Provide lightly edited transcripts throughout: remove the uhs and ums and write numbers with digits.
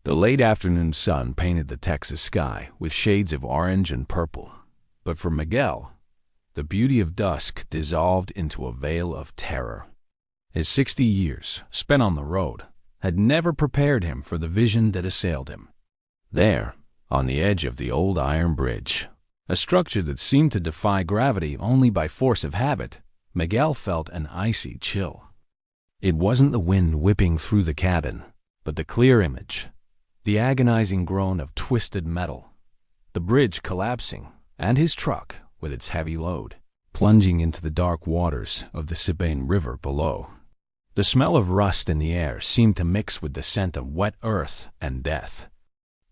The late afternoon sun painted the Texas sky with shades of orange and purple. But for Miguel, the beauty of dusk dissolved into a veil of terror. His 60 years, spent on the road, had never prepared him for the vision that assailed him. There, on the edge of the old iron bridge, a structure that seemed to defy gravity only by force of habit, Miguel felt an icy chill. It wasn't the wind whipping through the cabin, but the clear image, the agonizing groan of twisted metal, the bridge collapsing, and his truck, with its heavy load, plunging into the dark waters of the Sabine River below. The smell of rust in the air seemed to mix with the scent of wet earth and death.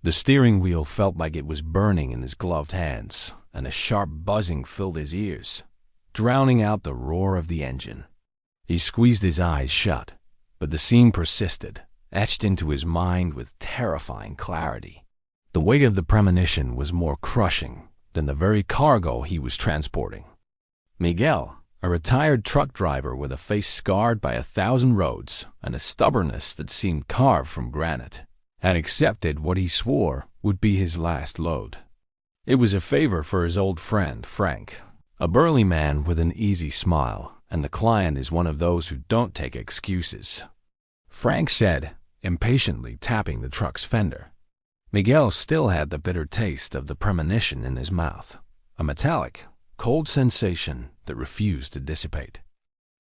The steering wheel felt like it was burning in his gloved hands, and a sharp buzzing filled his ears, drowning out the roar of the engine. He squeezed his eyes shut, but the scene persisted, etched into his mind with terrifying clarity. The weight of the premonition was more crushing than the very cargo he was transporting. Miguel, a retired truck driver with a face scarred by 1,000 roads and a stubbornness that seemed carved from granite, had accepted what he swore would be his last load. It was a favor for his old friend, Frank, a burly man with an easy smile, and the client is one of those who don't take excuses. Frank said, impatiently tapping the truck's fender. Miguel still had the bitter taste of the premonition in his mouth, a metallic, cold sensation that refused to dissipate.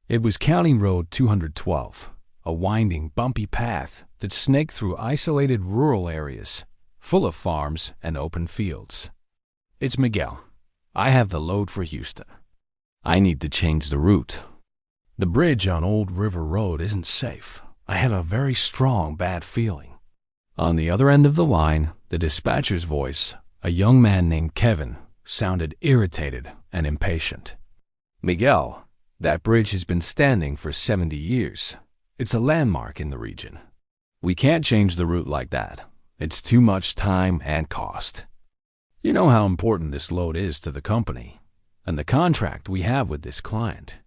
It was County Road 212, a winding, bumpy path that snaked through isolated rural areas, full of farms and open fields. "It's Miguel. I have the load for Houston. I need to change the route. The bridge on Old River Road isn't safe. I have a very strong bad feeling." On the other end of the line, the dispatcher's voice, a young man named Kevin, sounded irritated and impatient. "Miguel, that bridge has been standing for 70 years. It's a landmark in the region. We can't change the route like that. It's too much time and cost. You know how important this load is to the company, and the contract we have with this client."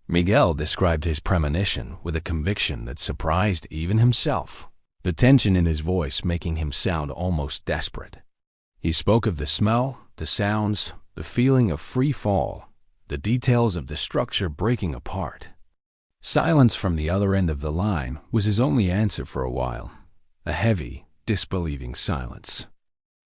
Miguel described his premonition with a conviction that surprised even himself, the tension in his voice making him sound almost desperate. He spoke of the smell, the sounds, the feeling of free fall, the details of the structure breaking apart. Silence from the other end of the line was his only answer for a while, a heavy, disbelieving silence.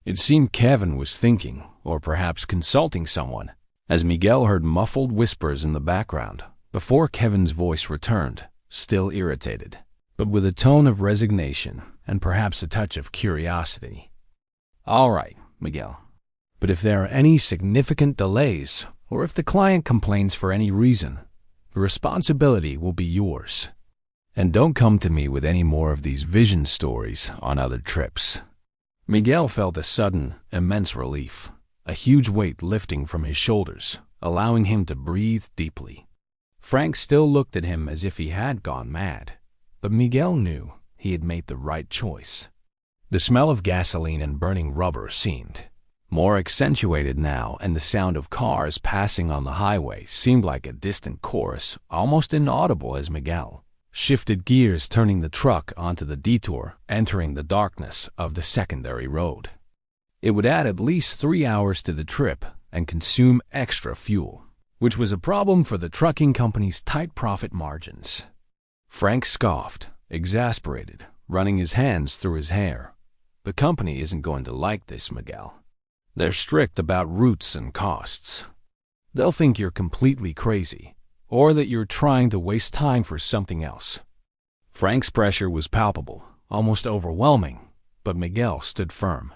It seemed Kevin was thinking, or perhaps consulting someone, as Miguel heard muffled whispers in the background, before Kevin's voice returned, still irritated, but with a tone of resignation and perhaps a touch of curiosity. "All right, Miguel. But if there are any significant delays, or if the client complains for any reason, the responsibility will be yours. And don't come to me with any more of these vision stories on other trips." Miguel felt a sudden, immense relief, a huge weight lifting from his shoulders, allowing him to breathe deeply. Frank still looked at him as if he had gone mad, but Miguel knew he had made the right choice. The smell of gasoline and burning rubber seemed more accentuated now, and the sound of cars passing on the highway seemed like a distant chorus, almost inaudible as Miguel shifted gears, turning the truck onto the detour, entering the darkness of the secondary road. It would add at least 3 hours to the trip and consume extra fuel, which was a problem for the trucking company's tight profit margins. Frank scoffed, exasperated, running his hands through his hair. "The company isn't going to like this, Miguel. They're strict about routes and costs. They'll think you're completely crazy, or that you're trying to waste time for something else." Frank's pressure was palpable, almost overwhelming, but Miguel stood firm.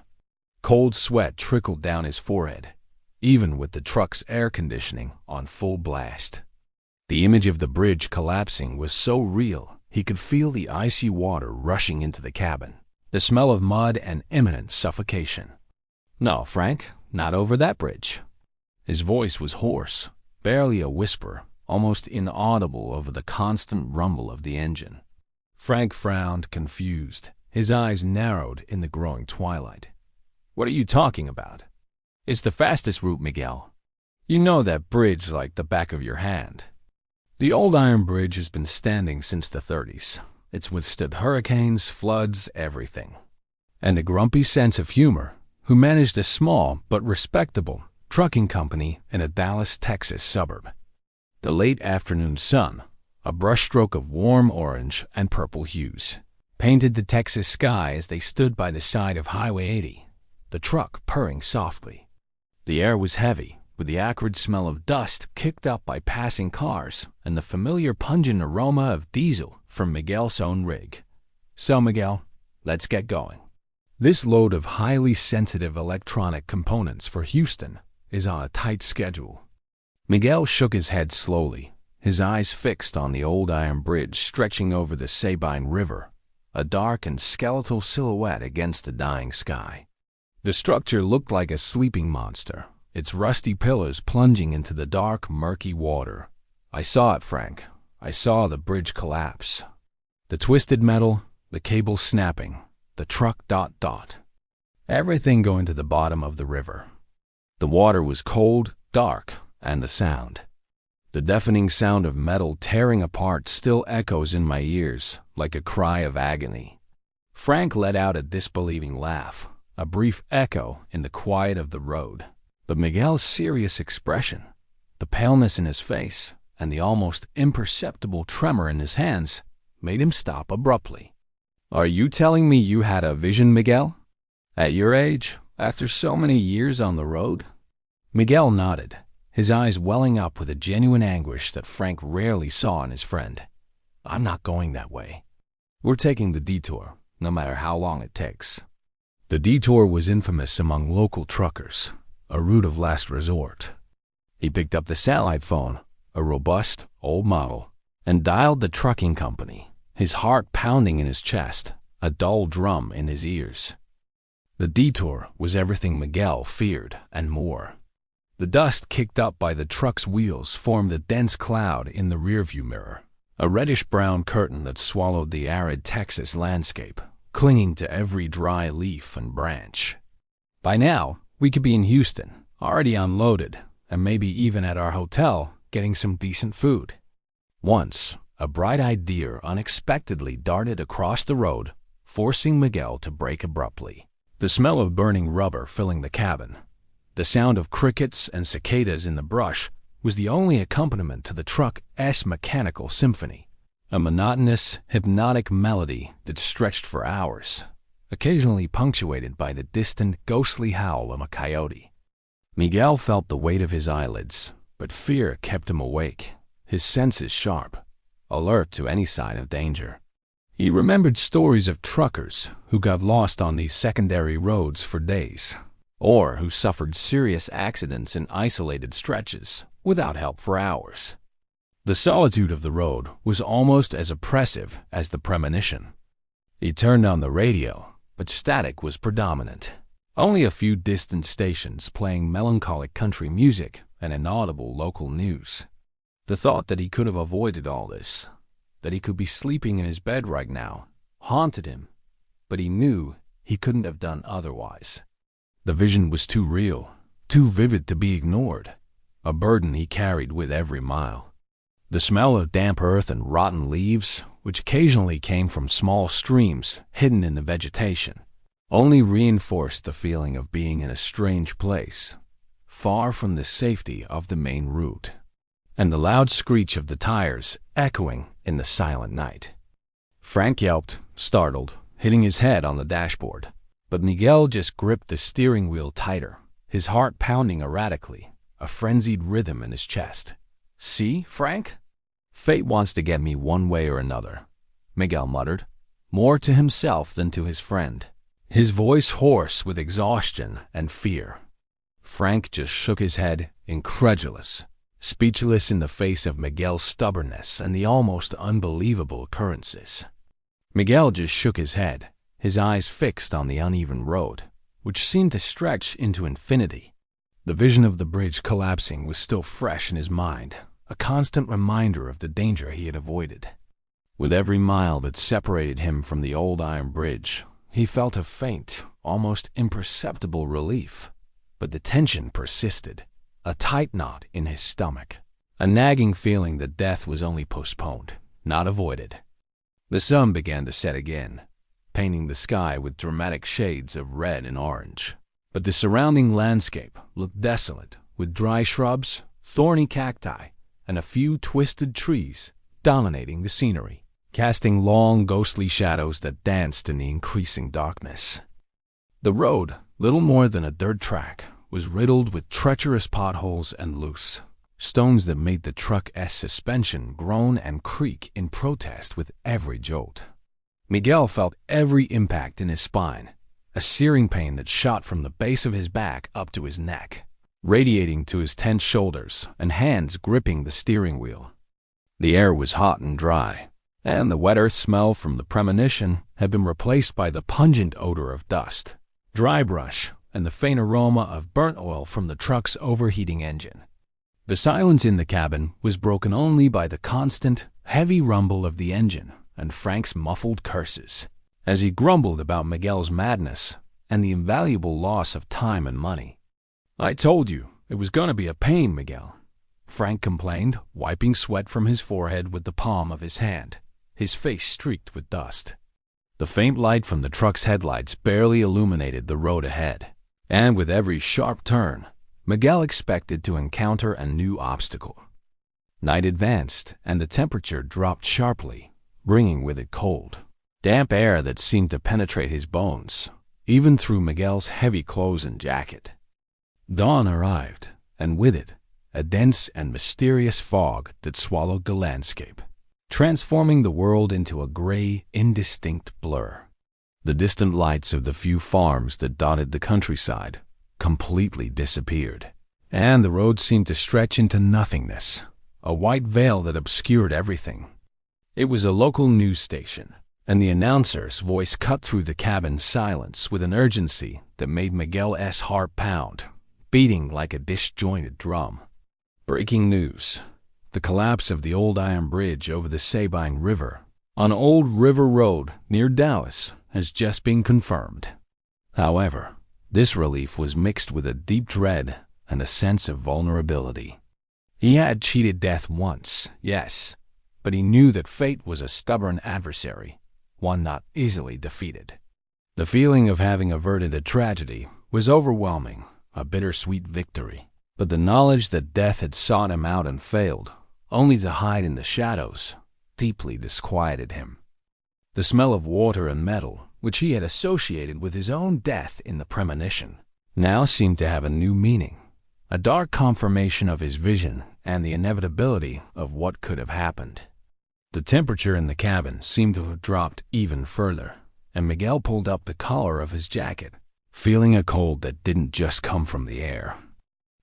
Cold sweat trickled down his forehead, even with the truck's air conditioning on full blast. The image of the bridge collapsing was so real, he could feel the icy water rushing into the cabin, the smell of mud and imminent suffocation. "No, Frank, not over that bridge." His voice was hoarse, barely a whisper, almost inaudible over the constant rumble of the engine. Frank frowned, confused, his eyes narrowed in the growing twilight. "What are you talking about?" "It's the fastest route, Miguel. You know that bridge like the back of your hand. The old iron bridge has been standing since the 30s. It's withstood hurricanes, floods, everything. and a grumpy sense of humor, who managed a small but respectable trucking company in a Dallas, Texas suburb. The late afternoon sun, a brushstroke of warm orange and purple hues, painted the Texas sky as they stood by the side of Highway 80, the truck purring softly. The air was heavy, with the acrid smell of dust kicked up by passing cars and the familiar pungent aroma of diesel from Miguel's own rig. So, Miguel, let's get going. This load of highly sensitive electronic components for Houston is on a tight schedule. Miguel shook his head slowly, his eyes fixed on the old iron bridge stretching over the Sabine River, a dark and skeletal silhouette against the dying sky. The structure looked like a sleeping monster, its rusty pillars plunging into the dark, murky water. I saw it, Frank. I saw the bridge collapse. The twisted metal, the cable snapping, the truck ... Everything going to the bottom of the river. The water was cold, dark, and the sound. The deafening sound of metal tearing apart still echoes in my ears like a cry of agony. Frank let out a disbelieving laugh, a brief echo in the quiet of the road. But Miguel's serious expression, the paleness in his face, and the almost imperceptible tremor in his hands made him stop abruptly. "Are you telling me you had a vision, Miguel? At your age, after so many years on the road?" Miguel nodded, his eyes welling up with a genuine anguish that Frank rarely saw in his friend. "I'm not going that way. We're taking the detour, no matter how long it takes." The detour was infamous among local truckers, a route of last resort. He picked up the satellite phone, a robust, old model, and dialed the trucking company, his heart pounding in his chest, a dull drum in his ears. The detour was everything Miguel feared and more. The dust kicked up by the truck's wheels formed a dense cloud in the rearview mirror, a reddish-brown curtain that swallowed the arid Texas landscape, clinging to every dry leaf and branch. By now, we could be in Houston, already unloaded, and maybe even at our hotel, getting some decent food. Once, a bright idea unexpectedly darted across the road, forcing Miguel to brake abruptly. The smell of burning rubber filling the cabin, the sound of crickets and cicadas in the brush was the only accompaniment to the truck's mechanical symphony, a monotonous, hypnotic melody that stretched for hours, occasionally punctuated by the distant, ghostly howl of a coyote. Miguel felt the weight of his eyelids, but fear kept him awake, his senses sharp, alert to any sign of danger. He remembered stories of truckers who got lost on these secondary roads for days, or who suffered serious accidents in isolated stretches without help for hours. The solitude of the road was almost as oppressive as the premonition. He turned on the radio, but static was predominant. Only a few distant stations playing melancholic country music and inaudible local news. The thought that he could have avoided all this, that he could be sleeping in his bed right now, haunted him, but he knew he couldn't have done otherwise. The vision was too real, too vivid to be ignored, a burden he carried with every mile. The smell of damp earth and rotten leaves, which occasionally came from small streams hidden in the vegetation, only reinforced the feeling of being in a strange place, far from the safety of the main route, and the loud screech of the tires echoing in the silent night. Frank yelped, startled, hitting his head on the dashboard, but Miguel just gripped the steering wheel tighter, his heart pounding erratically, a frenzied rhythm in his chest. "See, Frank? Fate wants to get me one way or another," Miguel muttered, more to himself than to his friend, his voice hoarse with exhaustion and fear. Frank just shook his head, incredulous, speechless in the face of Miguel's stubbornness and the almost unbelievable occurrences. Miguel just shook his head, his eyes fixed on the uneven road, which seemed to stretch into infinity. The vision of the bridge collapsing was still fresh in his mind, a constant reminder of the danger he had avoided. With every mile that separated him from the old iron bridge, he felt a faint, almost imperceptible relief, but the tension persisted, a tight knot in his stomach, a nagging feeling that death was only postponed, not avoided. The sun began to set again, painting the sky with dramatic shades of red and orange. But the surrounding landscape looked desolate, with dry shrubs, thorny cacti, and a few twisted trees dominating the scenery, casting long, ghostly shadows that danced in the increasing darkness. The road, little more than a dirt track, was riddled with treacherous potholes and loose stones that made the truck's suspension groan and creak in protest with every jolt. Miguel felt every impact in his spine, a searing pain that shot from the base of his back up to his neck, radiating to his tense shoulders and hands gripping the steering wheel. The air was hot and dry, and the wet earth smell from the Premonition had been replaced by the pungent odor of dust, dry brush, and the faint aroma of burnt oil from the truck's overheating engine. The silence in the cabin was broken only by the constant, heavy rumble of the engine and Frank's muffled curses, as he grumbled about Miguel's madness and the invaluable loss of time and money. "I told you, it was going to be a pain, Miguel," Frank complained, wiping sweat from his forehead with the palm of his hand, his face streaked with dust. The faint light from the truck's headlights barely illuminated the road ahead, and with every sharp turn, Miguel expected to encounter a new obstacle. Night advanced, and the temperature dropped sharply, bringing with it cold, damp air that seemed to penetrate his bones, even through Miguel's heavy clothes and jacket. Dawn arrived, and with it, a dense and mysterious fog that swallowed the landscape, transforming the world into a gray, indistinct blur. The distant lights of the few farms that dotted the countryside completely disappeared, and the road seemed to stretch into nothingness, a white veil that obscured everything. It was a local news station, and the announcer's voice cut through the cabin's silence with an urgency that made Miguel's heart pound, beating like a disjointed drum. Breaking news: the collapse of the old iron bridge over the Sabine River on Old River Road near Dallas has just been confirmed. However, this relief was mixed with a deep dread and a sense of vulnerability. He had cheated death once, yes, but he knew that fate was a stubborn adversary, one not easily defeated. The feeling of having averted a tragedy was overwhelming, a bittersweet victory, but the knowledge that death had sought him out and failed, only to hide in the shadows, deeply disquieted him. The smell of water and metal, which he had associated with his own death in the Premonition, now seemed to have a new meaning, a dark confirmation of his vision and the inevitability of what could have happened. The temperature in the cabin seemed to have dropped even further, and Miguel pulled up the collar of his jacket, feeling a cold that didn't just come from the air,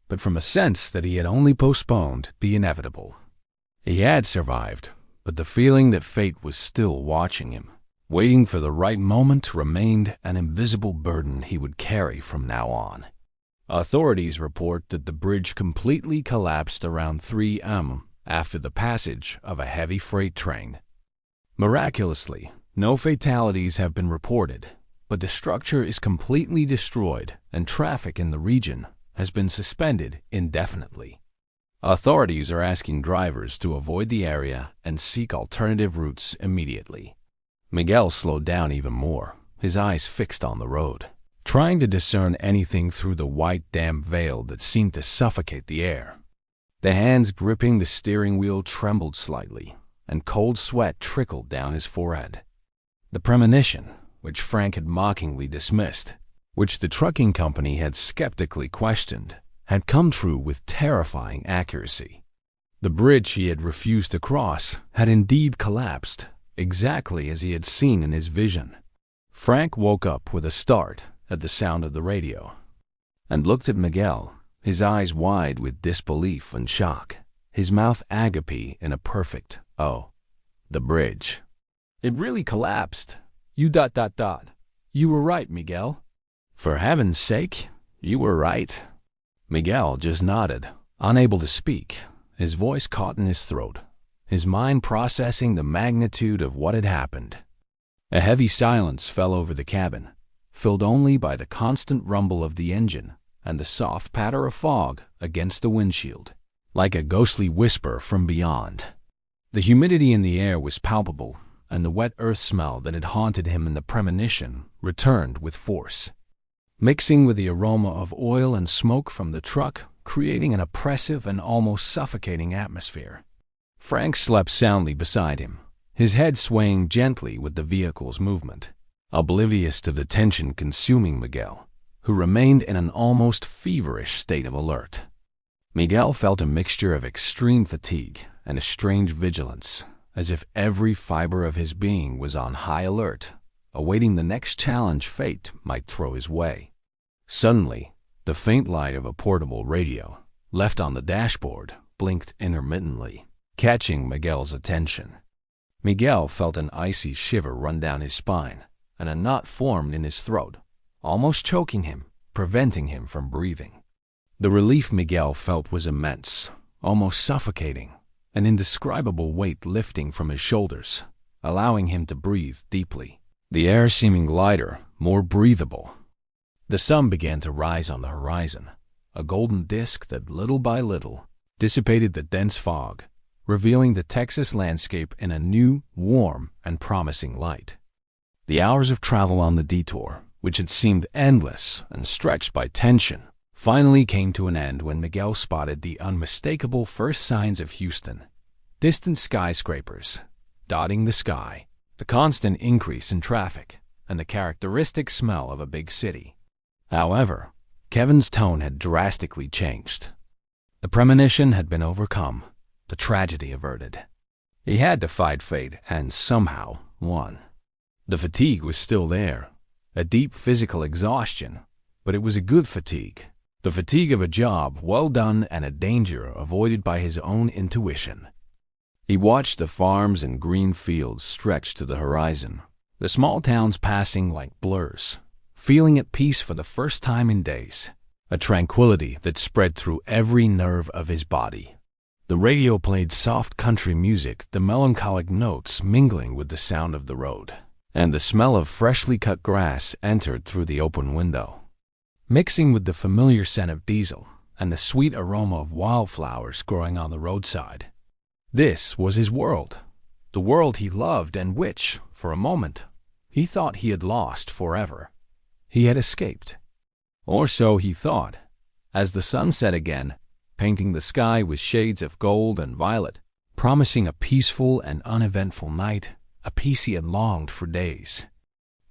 but from a sense that he had only postponed the inevitable. He had survived, but the feeling that fate was still watching him, waiting for the right moment, remained an invisible burden he would carry from now on. Authorities report that the bridge completely collapsed around 3 a.m. after the passage of a heavy freight train. Miraculously, no fatalities have been reported, but the structure is completely destroyed and traffic in the region has been suspended indefinitely. Authorities are asking drivers to avoid the area and seek alternative routes immediately. Miguel slowed down even more, his eyes fixed on the road, trying to discern anything through the white, damp veil that seemed to suffocate the air. The hands gripping the steering wheel trembled slightly, and cold sweat trickled down his forehead. The Premonition, which Frank had mockingly dismissed, which the trucking company had skeptically questioned, had come true with terrifying accuracy. The bridge he had refused to cross had indeed collapsed, exactly as he had seen in his vision. Frank woke up with a start at the sound of the radio, and looked at Miguel, his eyes wide with disbelief and shock, his mouth agape in a perfect "oh." The bridge. "It really collapsed. You ... You were right, Miguel." "For heaven's sake, you were right." Miguel just nodded, unable to speak, his voice caught in his throat, his mind processing the magnitude of what had happened. A heavy silence fell over the cabin, filled only by the constant rumble of the engine and the soft patter of fog against the windshield, like a ghostly whisper from beyond. The humidity in the air was palpable, and the wet earth smell that had haunted him in the premonition returned with force, mixing with the aroma of oil and smoke from the truck, creating an oppressive and almost suffocating atmosphere. Frank slept soundly beside him, his head swaying gently with the vehicle's movement, oblivious to the tension consuming Miguel, who remained in an almost feverish state of alert. Miguel felt a mixture of extreme fatigue and a strange vigilance, as if every fiber of his being was on high alert, awaiting the next challenge fate might throw his way. Suddenly, the faint light of a portable radio, left on the dashboard, blinked intermittently, catching Miguel's attention. Miguel felt an icy shiver run down his spine, and a knot formed in his throat, almost choking him, preventing him from breathing. The relief Miguel felt was immense, almost suffocating, an indescribable weight lifting from his shoulders, allowing him to breathe deeply, the air seeming lighter, more breathable. The sun began to rise on the horizon, a golden disk that little by little dissipated the dense fog, revealing the Texas landscape in a new, warm, and promising light. The hours of travel on the detour, which had seemed endless and stretched by tension, finally came to an end when Miguel spotted the unmistakable first signs of Houston: distant skyscrapers dotting the sky, the constant increase in traffic, and the characteristic smell of a big city. However, Kevin's tone had drastically changed. The premonition had been overcome, the tragedy averted. He had defied fate and somehow won. The fatigue was still there, a deep physical exhaustion, but it was a good fatigue, the fatigue of a job well done and a danger avoided by his own intuition. He watched the farms and green fields stretch to the horizon, the small towns passing like blurs, feeling at peace for the first time in days, a tranquility that spread through every nerve of his body. The radio played soft country music, the melancholic notes mingling with the sound of the road, and the smell of freshly cut grass entered through the open window, mixing with the familiar scent of diesel and the sweet aroma of wildflowers growing on the roadside. This was his world, the world he loved and which, for a moment, he thought he had lost forever. He had escaped. Or so he thought, as the sun set again, painting the sky with shades of gold and violet, promising a peaceful and uneventful night, a peace he had longed for days.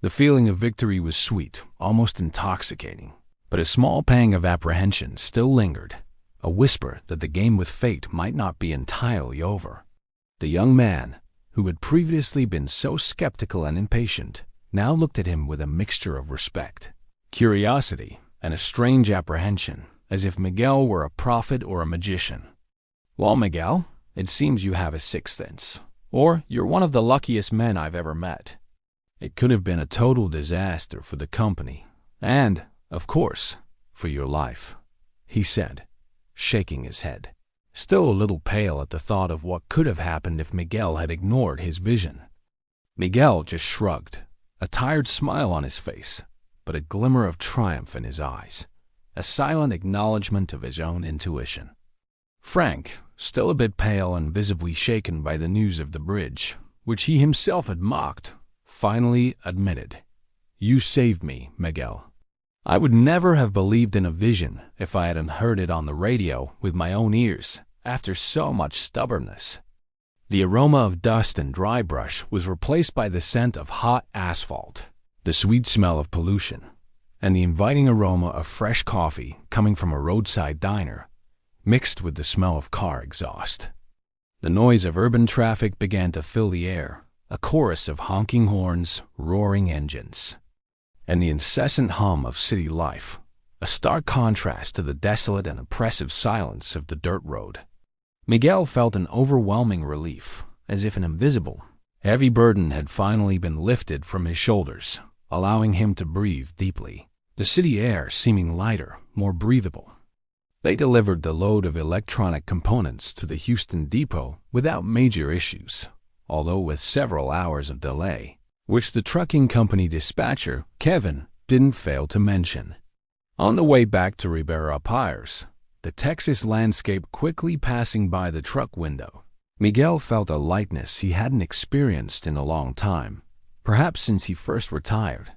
The feeling of victory was sweet, almost intoxicating, but a small pang of apprehension still lingered, a whisper that the game with fate might not be entirely over. The young man, who had previously been so skeptical and impatient, now looked at him with a mixture of respect, curiosity, and a strange apprehension, as if Miguel were a prophet or a magician. "Well, Miguel, it seems you have a sixth sense, or you're one of the luckiest men I've ever met. It could have been a total disaster for the company, and, of course, for your life," he said, shaking his head, still a little pale at the thought of what could have happened if Miguel had ignored his vision. Miguel just shrugged, a tired smile on his face, but a glimmer of triumph in his eyes, a silent acknowledgement of his own intuition. Frank, still a bit pale and visibly shaken by the news of the bridge, which he himself had mocked, finally admitted, "You saved me, Miguel. I would never have believed in a vision if I hadn't heard it on the radio with my own ears after so much stubbornness." The aroma of dust and dry brush was replaced by the scent of hot asphalt, the sweet smell of pollution, and the inviting aroma of fresh coffee coming from a roadside diner, mixed with the smell of car exhaust. The noise of urban traffic began to fill the air, a chorus of honking horns, roaring engines, and the incessant hum of city life, a stark contrast to the desolate and oppressive silence of the dirt road. Miguel felt an overwhelming relief, as if an invisible, heavy burden had finally been lifted from his shoulders, allowing him to breathe deeply, the city air seeming lighter, more breathable. They delivered the load of electronic components to the Houston depot without major issues, although with several hours of delay, which the trucking company dispatcher, Kevin, didn't fail to mention. On the way back to Ribera Pires, the Texas landscape quickly passing by the truck window, Miguel felt a lightness he hadn't experienced in a long time, perhaps since he first retired.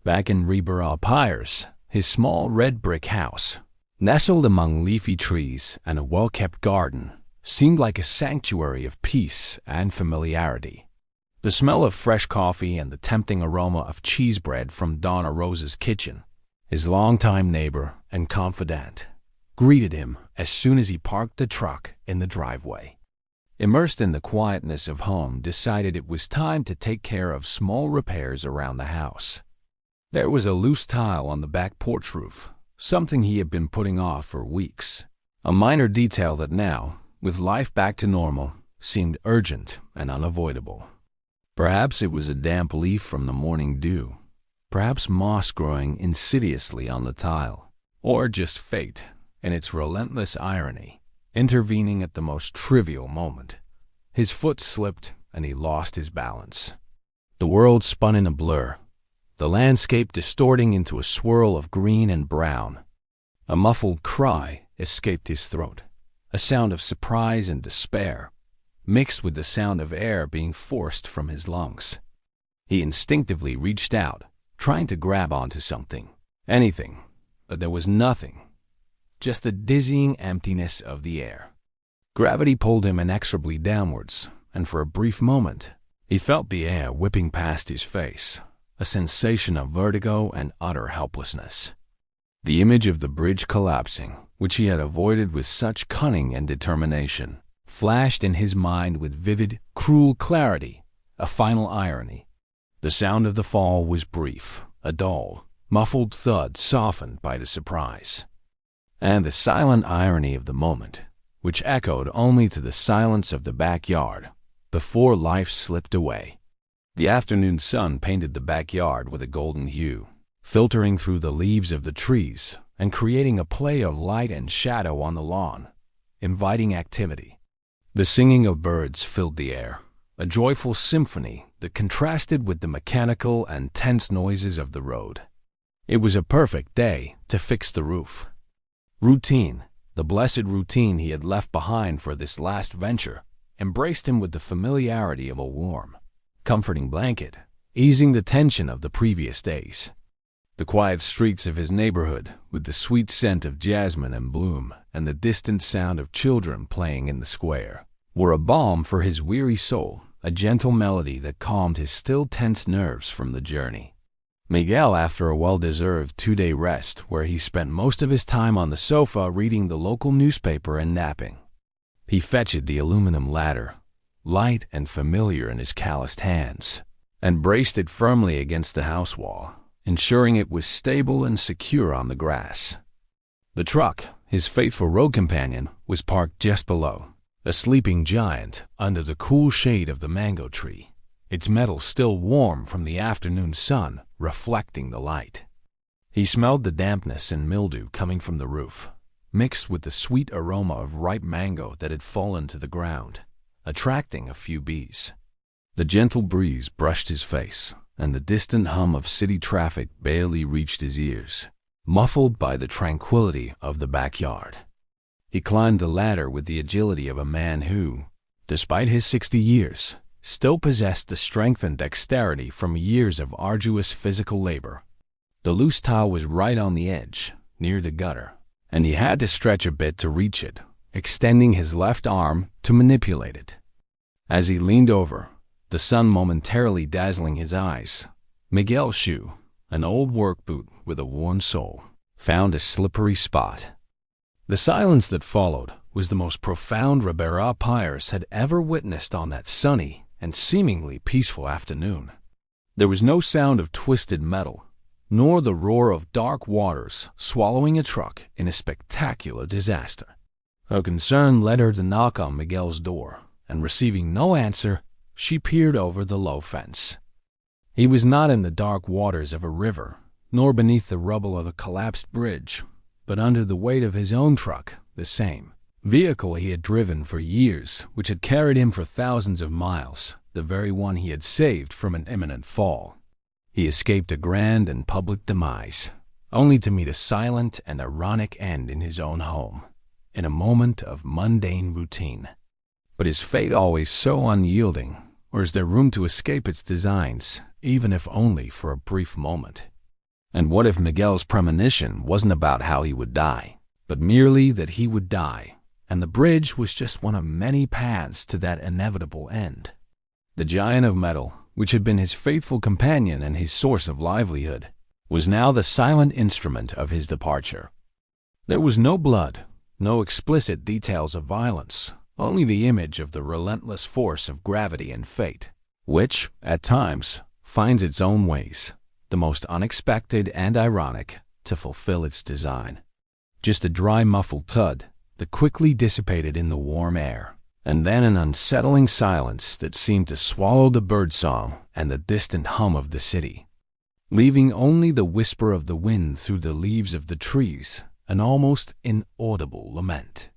Back in Ribera Pires, his small red brick house, nestled among leafy trees and a well-kept garden, seemed like a sanctuary of peace and familiarity. The smell of fresh coffee and the tempting aroma of cheese bread from Donna Rosa's kitchen, his longtime neighbor and confidant, greeted him as soon as he parked the truck in the driveway. Immersed in the quietness of home, decided it was time to take care of small repairs around the house. There was a loose tile on the back porch roof, something he had been putting off for weeks. A minor detail that now, with life back to normal, seemed urgent and unavoidable. Perhaps it was a damp leaf from the morning dew, perhaps moss growing insidiously on the tile, or just fate, in its relentless irony, intervening at the most trivial moment. His foot slipped and he lost his balance. The world spun in a blur, the landscape distorting into a swirl of green and brown. A muffled cry escaped his throat, a sound of surprise and despair, mixed with the sound of air being forced from his lungs. He instinctively reached out, trying to grab onto something, anything, but there was nothing, just the dizzying emptiness of the air. Gravity pulled him inexorably downwards, and for a brief moment, he felt the air whipping past his face, a sensation of vertigo and utter helplessness. The image of the bridge collapsing, which he had avoided with such cunning and determination, flashed in his mind with vivid, cruel clarity, a final irony. The sound of the fall was brief, a dull, muffled thud softened by the surprise. And the silent irony of the moment, which echoed only to the silence of the backyard, before life slipped away. The afternoon sun painted the backyard with a golden hue, filtering through the leaves of the trees and creating a play of light and shadow on the lawn, inviting activity. The singing of birds filled the air, a joyful symphony that contrasted with the mechanical and tense noises of the road. It was a perfect day to fix the roof. Routine, the blessed routine he had left behind for this last venture, embraced him with the familiarity of a warm, comforting blanket, easing the tension of the previous days. The quiet streets of his neighborhood, with the sweet scent of jasmine and bloom and the distant sound of children playing in the square, were a balm for his weary soul, a gentle melody that calmed his still tense nerves from the journey. Miguel, after a well-deserved 2-day rest where he spent most of his time on the sofa reading the local newspaper and napping, he fetched the aluminum ladder, light and familiar in his calloused hands, and braced it firmly against the house wall, ensuring it was stable and secure on the grass. The truck, his faithful road companion, was parked just below, a sleeping giant under the cool shade of the mango tree, its metal still warm from the afternoon sun reflecting the light. He smelled the dampness and mildew coming from the roof, mixed with the sweet aroma of ripe mango that had fallen to the ground, attracting a few bees. The gentle breeze brushed his face, and the distant hum of city traffic barely reached his ears, muffled by the tranquility of the backyard. He climbed the ladder with the agility of a man who, despite his 60 years, still possessed the strength and dexterity from years of arduous physical labor. The loose tile was right on the edge, near the gutter, and he had to stretch a bit to reach it, extending his left arm to manipulate it. As he leaned over, the sun momentarily dazzling his eyes, Miguel's shoe, an old work boot with a worn sole, found a slippery spot. The silence that followed was the most profound Ribera Pires had ever witnessed on that sunny and seemingly peaceful afternoon. There was no sound of twisted metal, nor the roar of dark waters swallowing a truck in a spectacular disaster. Her concern led her to knock on Miguel's door, and receiving no answer, she peered over the low fence. He was not in the dark waters of a river, nor beneath the rubble of a collapsed bridge, but under the weight of his own truck, the same vehicle he had driven for years, which had carried him for thousands of miles, the very one he had saved from an imminent fall. He escaped a grand and public demise, only to meet a silent and ironic end in his own home, in a moment of mundane routine. But is fate always so unyielding, or is there room to escape its designs, even if only for a brief moment? And what if Miguel's premonition wasn't about how he would die, but merely that he would die, and the bridge was just one of many paths to that inevitable end? The giant of metal, which had been his faithful companion and his source of livelihood, was now the silent instrument of his departure. There was no blood, no explicit details of violence, only the image of the relentless force of gravity and fate, which, at times, finds its own ways, the most unexpected and ironic, to fulfill its design. Just a dry, muffled thud that quickly dissipated in the warm air, and then an unsettling silence that seemed to swallow the birdsong and the distant hum of the city, leaving only the whisper of the wind through the leaves of the trees, an almost inaudible lament.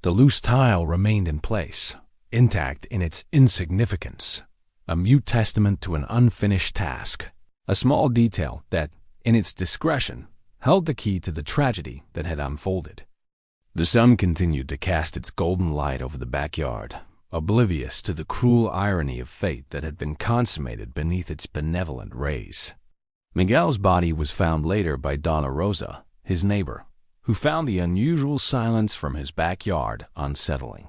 The loose tile remained in place, intact in its insignificance, a mute testament to an unfinished task, a small detail that, in its discretion, held the key to the tragedy that had unfolded. The sun continued to cast its golden light over the backyard, oblivious to the cruel irony of fate that had been consummated beneath its benevolent rays. Miguel's body was found later by Donna Rosa, his neighbor, who found the unusual silence from his backyard unsettling.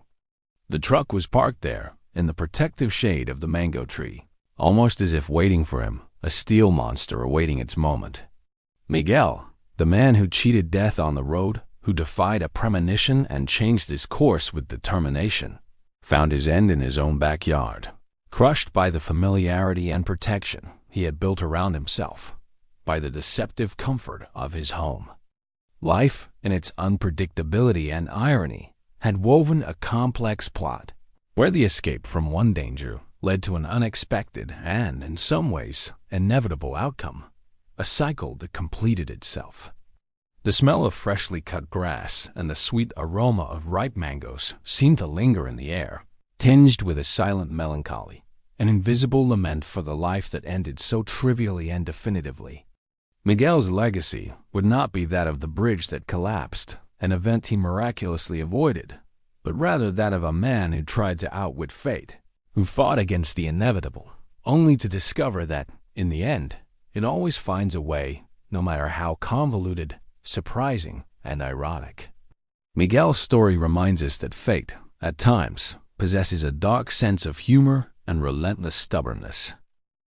The truck was parked there, in the protective shade of the mango tree, almost as if waiting for him, a steel monster awaiting its moment. Miguel, the man who cheated death on the road, who defied a premonition and changed his course with determination, found his end in his own backyard, crushed by the familiarity and protection he had built around himself, by the deceptive comfort of his home. Life, in its unpredictability and irony, had woven a complex plot, where the escape from one danger led to an unexpected and, in some ways, inevitable outcome, a cycle that completed itself. The smell of freshly cut grass and the sweet aroma of ripe mangoes seemed to linger in the air, tinged with a silent melancholy, an invisible lament for the life that ended so trivially and definitively. Miguel's legacy would not be that of the bridge that collapsed, an event he miraculously avoided, but rather that of a man who tried to outwit fate, who fought against the inevitable, only to discover that, in the end, it always finds a way, no matter how convoluted, surprising, and ironic. Miguel's story reminds us that fate, at times, possesses a dark sense of humor and relentless stubbornness.